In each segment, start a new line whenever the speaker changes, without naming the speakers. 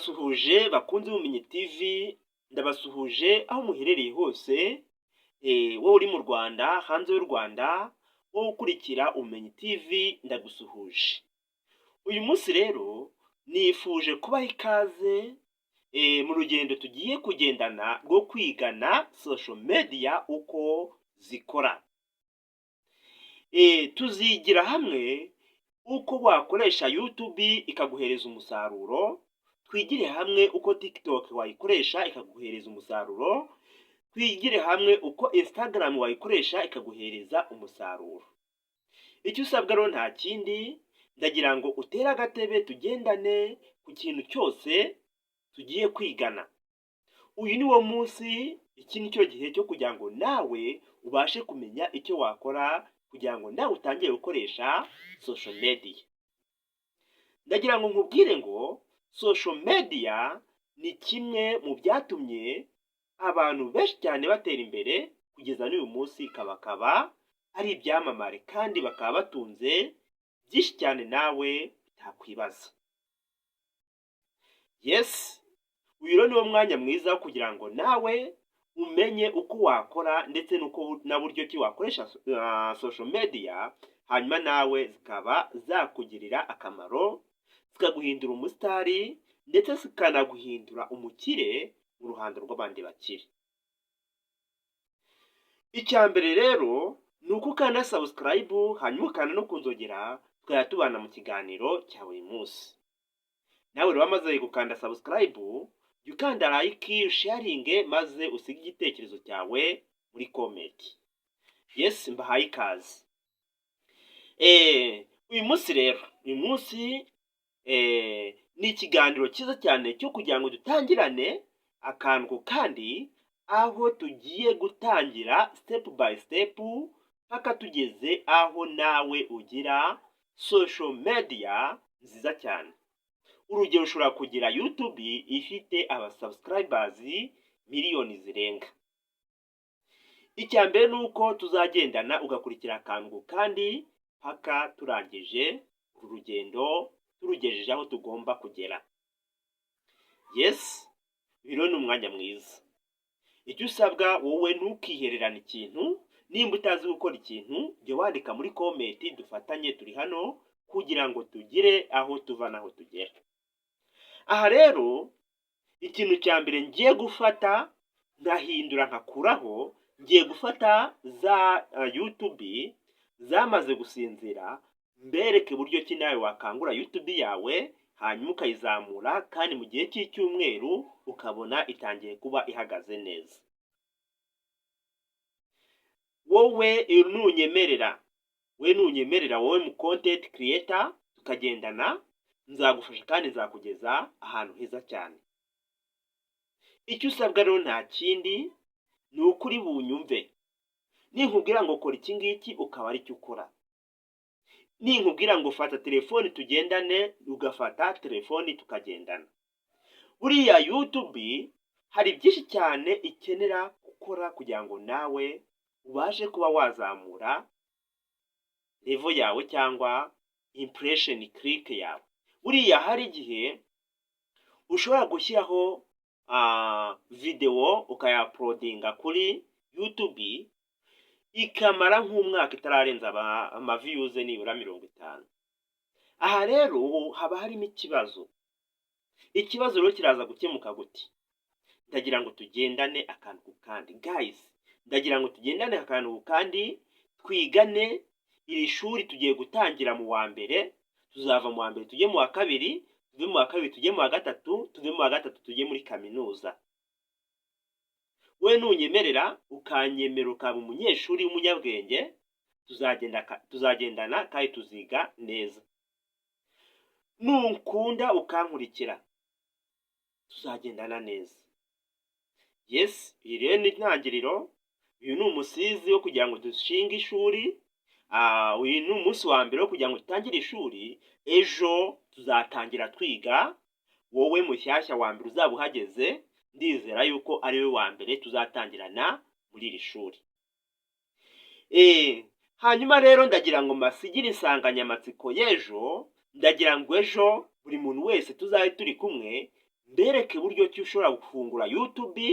Ndabasuhuje bakunze Ubumenyi TV, ndabasuhuje aho muherereye hose, wowe uri mu Rwanda, hanze y'u Rwanda, wowe ukurikira Ubumenyi TV ndagusuhuje. Uyu munsi rero nifuje kubaha ikaze mu rugendo tugiye kugendana rwo kwigana social media uko zikora. Tuzigira hamwe uko wakoresha YouTube ikaguhereza umusaruro, twigire hamwe uko TikTok wayikoresha ikaguhereza umusaruro, twigire hamwe uko Instagram wayikoresha ikaguhereza umusaruro. Icyo usabwa rero nta kindi, ndagira ngo utere agatebe tugendane ku kintu cyose tugiye kwigana. Uyu ni wo munsi, iki ni cyo gihe cyo kugira ngo nawe ubashe kumenya icyo wakora kugira ngo nawe utangire gukoresha social media. Ndagira ngo nkubwire ngo social media ni kimwe mu byatumye abantu benshi cyane batera imbere kugeza n'uyu munsi kabakaba ari ibyamamare kandi bakaba batunze byinshi cyane nawe utakwibaza. Yes, uyu rero ni wo mwanya mwiza wo kugira ngo nawe umenye uko wakora ndetse n'uko na buryo ki wakoresha social media, hanyuma nawe zikaba zakugirira akamaro, zikaguhindura umusitari ndetse zikanaguhindura umukire mu ruhando rw'abandi bakire. Icya mbere rero ni uko ukanda subscribe, hanyuma ukanda no kunzogera tukajya tubana mu kiganiro cya buri munsi. Nawe rero wamaze gukanda subscribe, jya ukanda like, sharing, maze usige igitekerezo cyawe muri comment. Yes, mbahaye ikaze. Uyu munsi rero, uyu munsi ni ikiganiro cyiza cyane cyo kugira ngo dutangirane akantu kandi aho tugiye gutangira step by step mpaka tugeze aho nawe ugira social media nziza cyane. Urugero ushobora kugira YouTube ifite subscribers miliyoni zirenga. Icya mbere ni uko tuzagendana ugakurikira akantu kandi mpaka turangije uru rugendo turugejeje aho tugomba kugera. Yes, biro ni umwanya mwiza. Icyo usabwa wowe ntukihererane ikintu, nimba utazi gukora ikintu jya wandika muri comment, dufatanye turi hano kugira ngo tugire aho tuva naho tugera. Aha rero ikintu cya mbere ngiye gufata ndahindura nkakuraho, ngiye gufata za YouTube zamaze gusinzira, mbereke buryo ki nawe wakangura YouTube yawe hanyuma ukayizamura kandi mu gihe cy'icyumweru ukabona itangiye kuba ihagaze neza. Wowe nunyemerera wowe mu content creator tukagendana, nzagufasha kandi nzakugeza ahantu heza cyane. Icyo usabwa rero nta kindi, ni ukuri bunyumve. Ninkubwira ngo kora iki ngiki ukaba ari cyo ukora. Ninkubwira ngo fata telefoni tugendane, ugafata telefoni tukagendana. Buriya YouTube hari byinshi cyane ikenera gukora kugira ngo nawe ubashe kuba wazamura level yawe cyangwa impression click yawe. Buriya hari igihe ushobora gushyiraho video ukaya-uploadinga kuri YouTube ikamara nk'umwaka itararenza ama views nibura 50. Aha rero haba harimo ikibazo. Ikibazo rero kiraza gukemuka gute? Ndagira ngo tugendane akantu kandi. Guys, ndagira ngo tugendane akantu kandi twigane iri shuri tugiye gutangira mu wa mbere, tuzava mu wa mbere tujye mu wa kabiri, tuve mu wa kabiri tujye mu wa gatatu, tuve mu wa gatatu tujye muri kaminuza. We nunyemerera ukanyemera ukaba umunyeshuri w'umunyabwenge, tuzagendana kandi tuziga neza. Nunkunda ukankurikira, tuzagendana neza. Yes, iyi rero ni intangiriro, uyu ni umusizi wo kugira ngo dushinge ishuri, uyu ni umunsi wa mbere wo kugira ngo dutangire ishuri, ejo tuzatangira twiga, wowe mushyashya wa mbere uzaba uhageze, ndizera yuko ari we wa mbere tuzatangirana muri iri shuri. Hanyuma rero ndagira ngo masigire insanganyamatsiko y'ejo, ndagira ngo ejo buri muntu wese tuzabe turi kumwe mbereke uburyo ki ushobora gufungura YouTube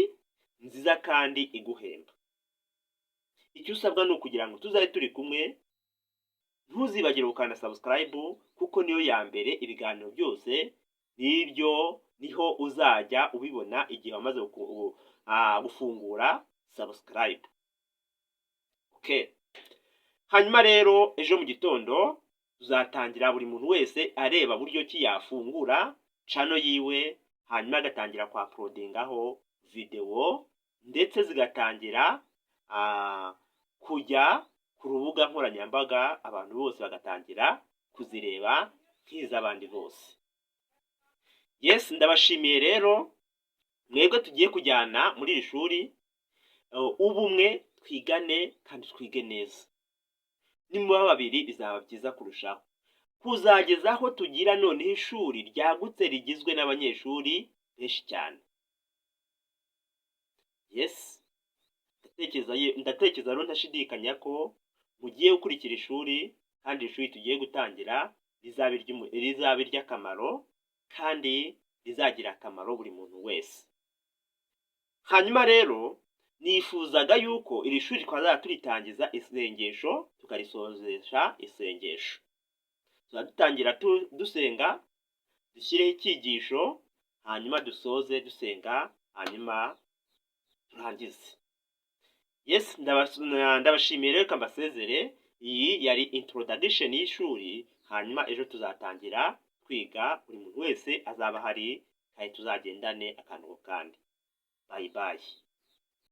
nziza kandi iguhemba. Icyo usabwa ni ukugira ngo tuzabe turi kumwe, ntuzibagire gukanda subscribe kuko niyo ya mbere, ibiganiro byose n'ibyo niho uzajya ubibona igihe wamaze gufungura subscribe. Okay. Hanyuma rero ejo mu gitondo tuzatangira buri muntu wese areba buryo ki yafungura channel yiwe, hanyuma agatangira kwa uploadingaho video ndetse zigatangira kujya ku rubuga nkoranyambaga, abantu bose bagatangira kuzireba nk'iz'abandi bose. Yes, ndabashimiye rero mwebwe tugiye kujyana muri iri shuri, ubumwe twigane kandi twige neza. Nimuba babiri bizaba byiza kurushaho, kuzageza aho tugira noneho ishuri ryagutse rigizwe n'abanyeshuri benshi cyane. Yes, ndatekereza rero ntashidikanya ko mugiye gukurikira ishuri, kandi ishuri tugiye gutangira rizaba iry'akamaro kandi rizagira akamaro buri muntu wese. Hanyuma rero nifuzaga yuko iri shuri twazajya turitangiza isengesho tukarisozesha isengesho. Tuzadutangira dusenga, dushyireho icyigisho, hanyuma dusoze dusenga, hanyuma turangize. Yes, ndabashimiye rero kambasezere. Iyi yari introduction y'ishuri, hanyuma ejo tuzatangira kwiga, buri muntu wese azaba hari kandi tuzagendane akantu kandi. Bye bye.